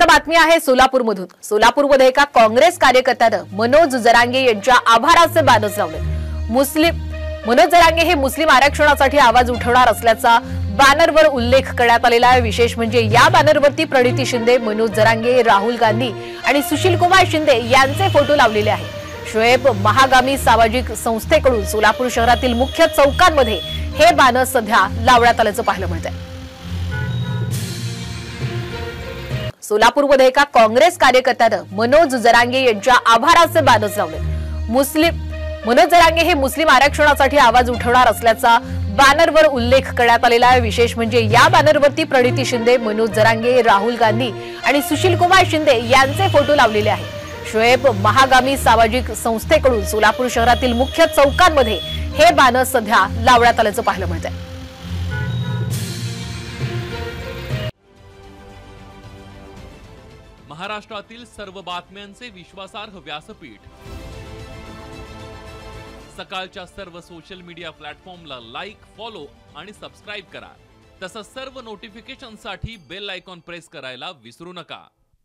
बातमी आहे सोलापूरमधून। सोलापूरमध्ये एका काँग्रेस कार्यकर्त्याने मनोज जरांगे यांच्या आभाराचे बॅनर्स लावले। मनोज जरांगे हे मुस्लिम आरक्षणासाठी आवाज उठवणार असल्याचा बॅनरवर उल्लेख करण्यात आलेला आहे। विशेष म्हणजे या बॅनरवरती प्रणिती शिंदे, मनोज जरांगे, राहुल गांधी आणि सुशील कुमार शिंदे यांचे फोटो लावलेले आहेत। शोएब महागामी सामाजिक संस्थेकडून सोलापूर शहरातील मुख्य चौकांमध्ये हे बॅनर सध्या लावण्यात आल्याचं पाहायला मिळतंय। सोलापूरमध्ये एका काँग्रेस कार्यकर्त्याने मनोज जरांगे यांच्या आभाराचे बॅनर्स लावले। मनोज जरांगे हे मुस्लिम आरक्षणासाठी आवाज उठवणार असल्याचा बॅनरवर उल्लेख करण्यात आलेला आहे। विशेष म्हणजे या बॅनरवरती प्रणिती शिंदे, मनोज जरांगे, राहुल गांधी आणि सुशील कुमार शिंदे यांचे फोटो लावलेले आहेत। शोएब महागामी सामाजिक संस्थेकडून सोलापूर शहरातील मुख्य चौकांमध्ये हे बॅनर सध्या लावण्यात आल्याचं पाहायला मिळतंय। महाराष्ट्रातील सर्व बातम्यांचे विश्वासार्ह व्यासपीठ, सकाळच्या सर्व सोशल मीडिया प्लॅटफॉर्मला लाईक, फॉलो आणि सबस्क्राइब करा। तसंच सर्व नोटिफिकेशनसाठी बेल आयकॉन प्रेस करायला विसरू नका।